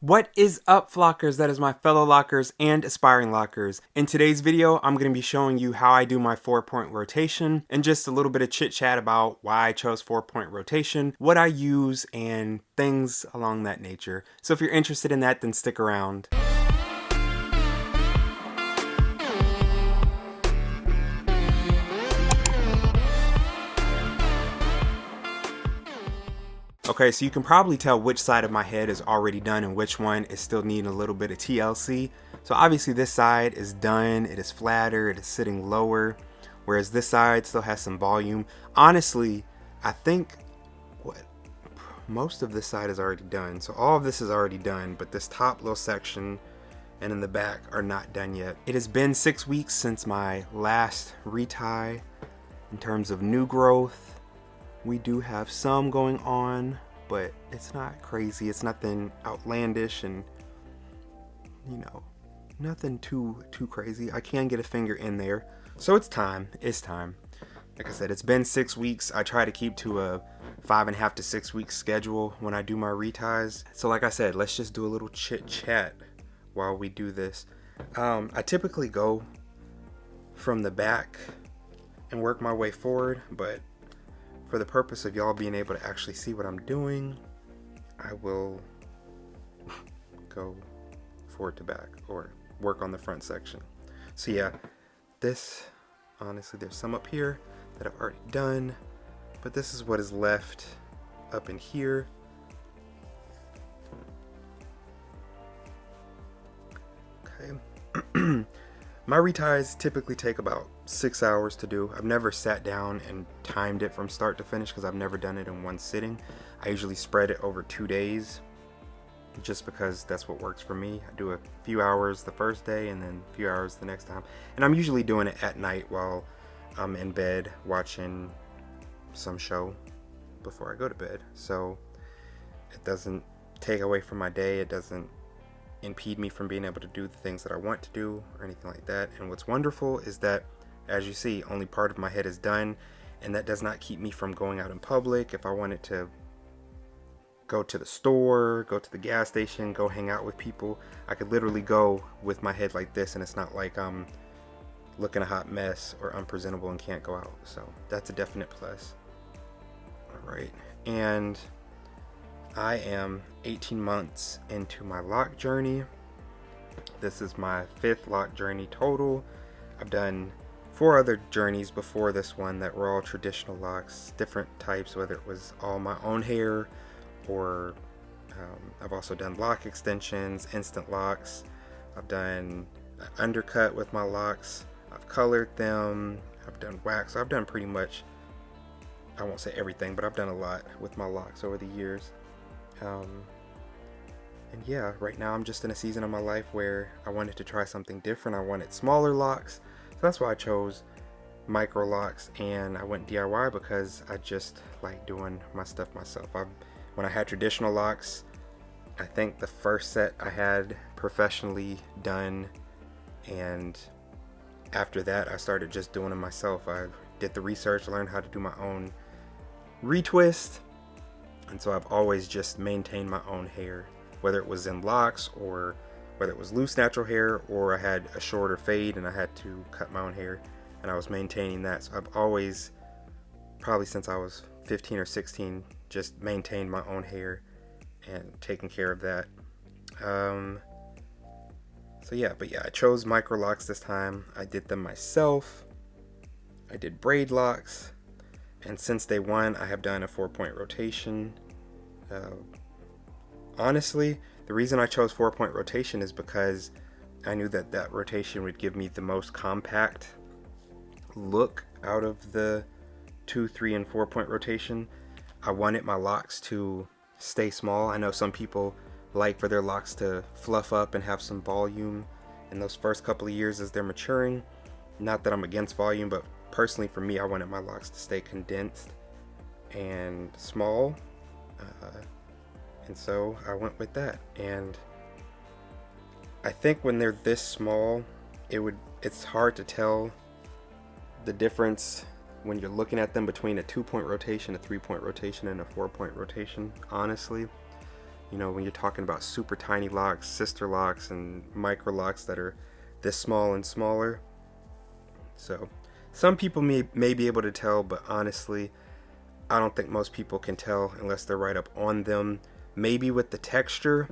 What is up, flockers? That is my fellow lockers and aspiring lockers. In today's video, I'm going to be showing you how I do my 4-point rotation and just a little bit of chit chat about why I chose 4-point rotation, what I use, and things along that nature. So if you're interested in that, then stick around. Okay, so you can probably tell which side of my head is already done and which one is still needing a little bit of TLC. So obviously this side is done, it is flatter, it is sitting lower, whereas this side still has some volume. Honestly, I think most of this side is already done. So all of this is already done, but this top little section and in the back are not done yet. It has been 6 weeks since my last retie. In terms of new growth, we do have some going on, but it's not crazy. It's nothing outlandish and, you know, nothing too crazy. I can get a finger in there. So it's time. It's time. Like I said, it's been 6 weeks. I try to keep to a 5.5 to 6 week schedule when I do my reties. So like I said, let's just do a little chit chat while we do this. I typically go from the back and work my way forward, but for the purpose of y'all being able to actually see what I'm doing, I will go forward to back or work on the front section. So yeah, this, honestly, there's some up here that I've already done, but this is what is left up in here. Okay. My reties typically take about 6 hours to do. I've never sat down and timed it from start to finish because I've never done it in one sitting. I usually spread it over 2 days just because that's what works for me. I do a few hours the first day and then a few hours the next time. And I'm usually doing it at night while I'm in bed watching some show before I go to bed. So it doesn't take away from my day. It doesn't impede me from being able to do the things that I want to do or anything like that. And what's wonderful is that, as you see, only part of my head is done, and that does not keep me from going out in public. If I wanted to go to the store, go to the gas station, go hang out with people, I could literally go with my head like this, and it's not like I'm looking a hot mess or unpresentable and can't go out. So that's a definite plus. All right, and I am 18 months into my lock journey. This is my 5th lock journey total. I've done 4 other journeys before this one that were all traditional locks, different types, whether it was all my own hair or I've also done lock extensions, instant locks. I've done undercut with my locks. I've colored them. I've done wax. So I've done pretty much, I won't say everything, but I've done a lot with my locks over the years. And yeah, right now I'm just in a season of my life where I wanted to try something different. I wanted smaller locks, so that's why I chose Microlocs, and I went DIY because I just like doing my stuff myself. When I had traditional locks, I think the first set I had professionally done, and after that I started just doing them myself. I did the research, learned how to do my own retwist. And so I've always just maintained my own hair, whether it was in locks or whether it was loose natural hair or I had a shorter fade and I had to cut my own hair and I was maintaining that. So I've always, probably since I was 15 or 16, just maintained my own hair and taken care of that. So yeah, I chose Microlocs this time. I did them myself. I did braid locks. And since day one, I have done a 4-point rotation. Honestly, the reason I chose 4-point rotation is because I knew that that rotation would give me the most compact look out of the 2, 3, and 4-point rotation. I wanted my locks to stay small. I know some people like for their locks to fluff up and have some volume in those first couple of years as they're maturing. Not that I'm against volume, but personally for me, I wanted my locks to stay condensed and small, and so I went with that. And I think when they're this small, it's hard to tell the difference when you're looking at them between a 2-point rotation, a 3-point rotation, and a 4-point rotation, honestly. You know, when you're talking about super tiny locks, sister locks, and Microlocs that are this small and smaller. So some people may be able to tell, but honestly, I don't think most people can tell unless they're right up on them. Maybe with the texture,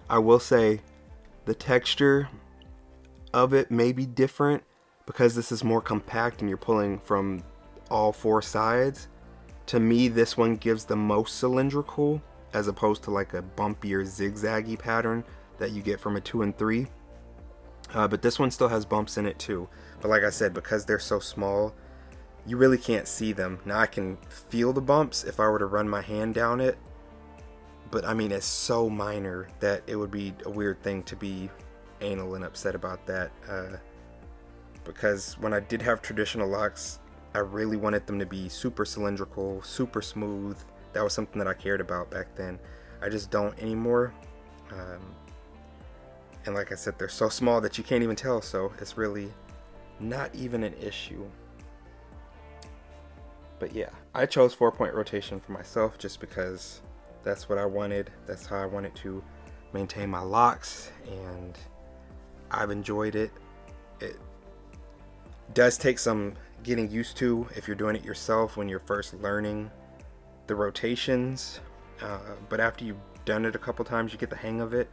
I will say the texture of it may be different because this is more compact and you're pulling from all four sides. To me, this one gives the most cylindrical as opposed to like a bumpier zigzaggy pattern that you get from a 2 and 3. But this one still has bumps in it too. But like I said, because they're so small, you really can't see them. Now I can feel the bumps if I were to run my hand down it. But I mean, it's so minor that it would be a weird thing to be anal and upset about that. Because when I did have traditional locks, I really wanted them to be super cylindrical, super smooth. That was something that I cared about back then. I just don't anymore. And like I said, they're so small that you can't even tell, so it's really not even an issue. But yeah, I chose 4-point rotation for myself just because that's what I wanted. That's how I wanted to maintain my locks, and I've enjoyed it. It does take some getting used to if you're doing it yourself when you're first learning the rotations, but after you've done it a couple times, you get the hang of it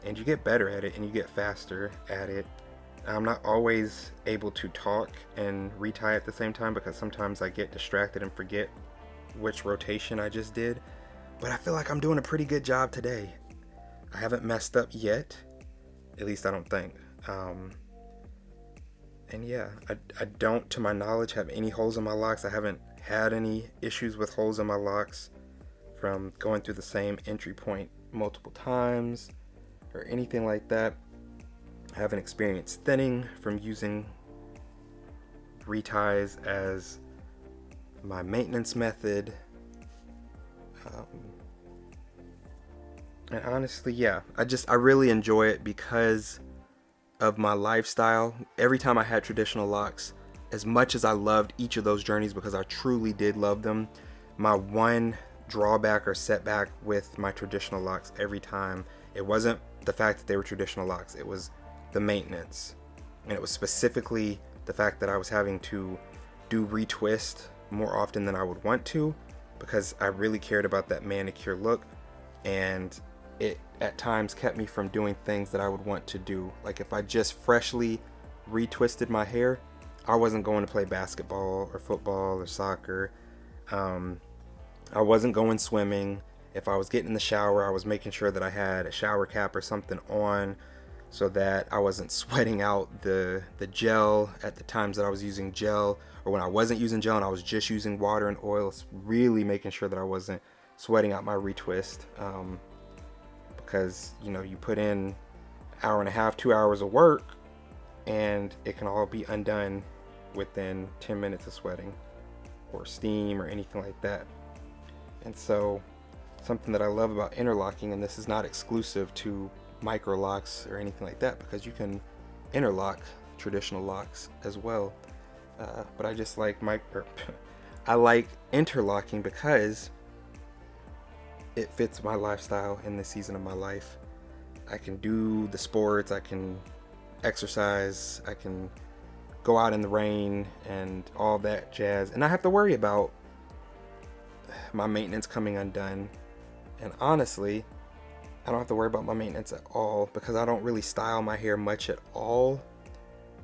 and you get better at it and you get faster at it. I'm not always able to talk and retie at the same time because sometimes I get distracted and forget which rotation I just did, but I feel like I'm doing a pretty good job today. I haven't messed up yet, at least I don't think. And yeah, I don't, to my knowledge, have any holes in my locks. I haven't had any issues with holes in my locks from going through the same entry point multiple times or anything like that. I haven't experienced thinning from using reties as my maintenance method. And honestly, yeah, I really enjoy it because of my lifestyle. Every time I had traditional locks, as much as I loved each of those journeys because I truly did love them, my one drawback or setback with my traditional locks every time, it wasn't the fact that they were traditional locks, it was the maintenance. And it was specifically the fact that I was having to do retwist more often than I would want to because I really cared about that manicure look, and it at times kept me from doing things that I would want to do. Like if I just freshly retwisted my hair, I wasn't going to play basketball or football or soccer. I wasn't going swimming. If I was getting in the shower, I was making sure that I had a shower cap or something on so that I wasn't sweating out the gel at the times that I was using gel, or when I wasn't using gel and I was just using water and oil, really making sure that I wasn't sweating out my retwist. Because, you know, you put in an hour and a half, 2 hours of work, and it can all be undone within 10 minutes of sweating or steam or anything like that. And so something that I love about interlocking, and this is not exclusive to Microlocs or anything like that, because you can interlock traditional locks as well. But I just like I like interlocking because it fits my lifestyle in this season of my life. I can do the sports, I can exercise, I can go out in the rain and all that jazz, and I have to worry about my maintenance coming undone. And honestly, I don't have to worry about my maintenance at all because I don't really style my hair much at all.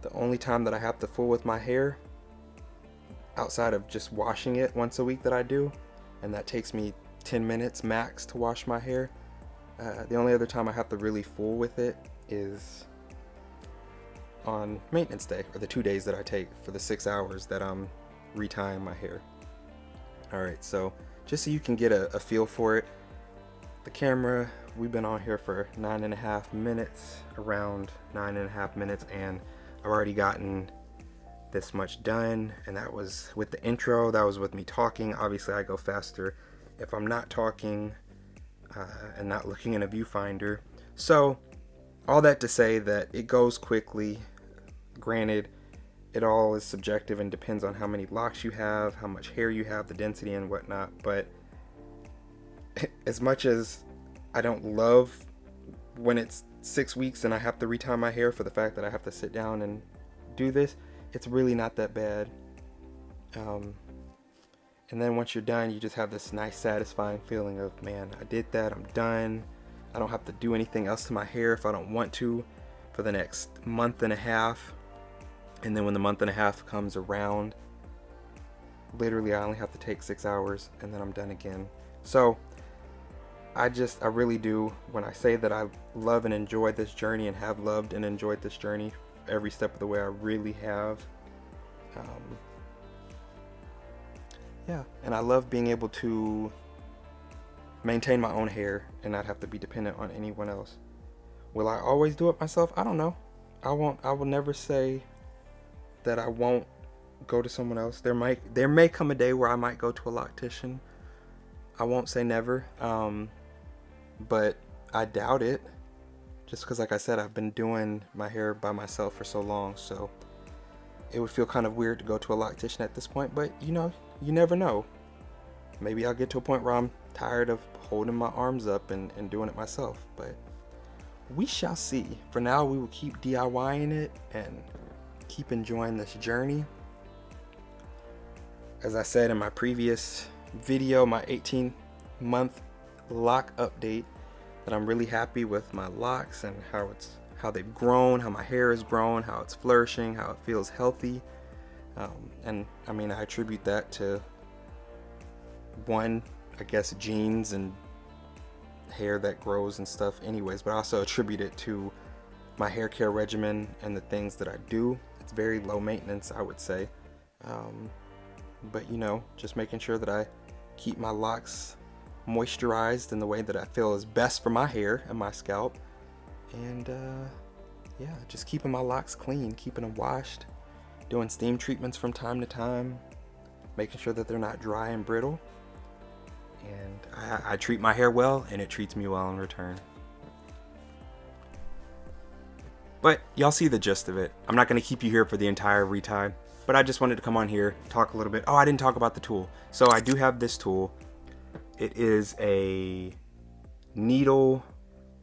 The only time that I have to fool with my hair, outside of just washing it once a week that I do, and that takes me 10 minutes max to wash my hair, the only other time I have to really fool with it is on maintenance day, or the 2 days that I take for the 6 hours that I'm retying my hair. Alright, so just so you can get a feel for it, the camera, we've been on here for 9.5 minutes, around 9.5 minutes, and I've already gotten this much done, and that was with the intro, that was with me talking. Obviously I go faster if I'm not talking and not looking in a viewfinder. So all that to say that it goes quickly. Granted, it all is subjective and depends on how many locks you have, how much hair you have, the density and whatnot, but as much as I don't love when it's 6 weeks and I have to retie my hair for the fact that I have to sit down and do this. It's really not that bad. And then once you're done, you just have this nice satisfying feeling of, man, I did that, I'm done. I don't have to do anything else to my hair if I don't want to for the next month and a half. And then when the month and a half comes around, literally I only have to take 6 hours and then I'm done again. So I really do, when I say that I love and enjoy this journey and have loved and enjoyed this journey every step of the way, I really have. Yeah, and I love being able to maintain my own hair and not have to be dependent on anyone else. Will I always do it myself? I don't know. I will never say that I won't go to someone else. There may come a day where I might go to a loctician. I won't say never, but I doubt it, just because, like I said, I've been doing my hair by myself for so long, so it would feel kind of weird to go to a loctician at this point. But you know, you never know. Maybe I'll get to a point where I'm tired of holding my arms up and doing it myself, but we shall see. For now, we will keep DIYing it and keep enjoying this journey. As I said in my previous video, my 18-month lock update, that I'm really happy with my locks and how they've grown, how my hair has grown, how it's flourishing, how it feels healthy. And I mean, I attribute that to, one, I guess, genes and hair that grows and stuff anyways, but I also attribute it to my hair care regimen and the things that I do. It's very low maintenance, I would say. But you know, just making sure that I keep my locks moisturized in the way that I feel is best for my hair and my scalp. And yeah, just keeping my locks clean, keeping them washed, doing steam treatments from time to time, making sure that they're not dry and brittle. And I treat my hair well, and it treats me well in return. But y'all see the gist of it. I'm not going to keep you here for the entire retie, but I just wanted to come on here, talk a little bit. Oh, I didn't talk about the tool. So I do have this tool. It is a needle,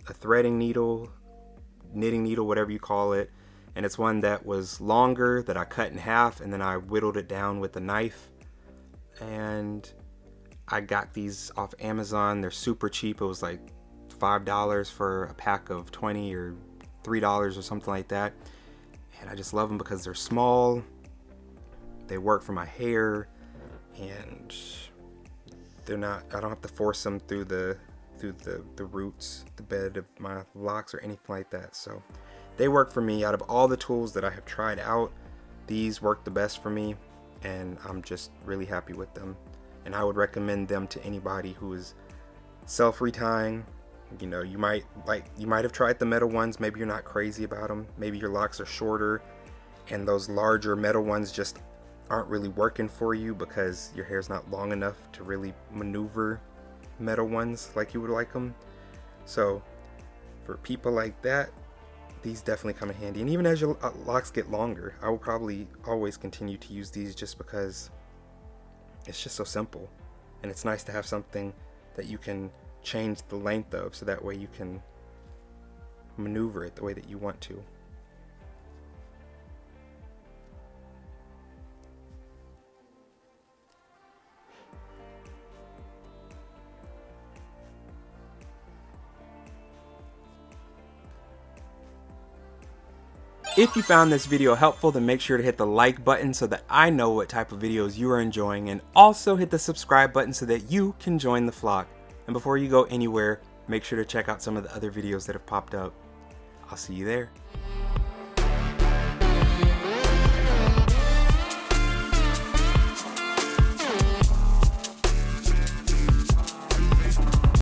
a threading needle, knitting needle, whatever you call it. And it's one that was longer, that I cut in half, and then I whittled it down with a knife. And I got these off Amazon. They're super cheap. It was like $5 for a pack of 20 or $3 or something like that. And I just love them because they're small. They work for my hair, and they're not, I don't have to force them through the roots, the bed of my locks or anything like that. So they work for me. Out of all the tools that I have tried out, these work the best for me, and I'm just really happy with them. And I would recommend them to anybody who is self-retying. You know, you might have tried the metal ones. Maybe you're not crazy about them. Maybe your locks are shorter and those larger metal ones just aren't really working for you because your hair's not long enough to really maneuver metal ones like you would like them. So for people like that, these definitely come in handy. And even as your locks get longer, I will probably always continue to use these just because it's just so simple. And it's nice to have something that you can change the length of, so that way you can maneuver it the way that you want to. If you found this video helpful, then make sure to hit the like button so that I know what type of videos you are enjoying, and also hit the subscribe button so that you can join the flock. And before you go anywhere, make sure to check out some of the other videos that have popped up. I'll see you there.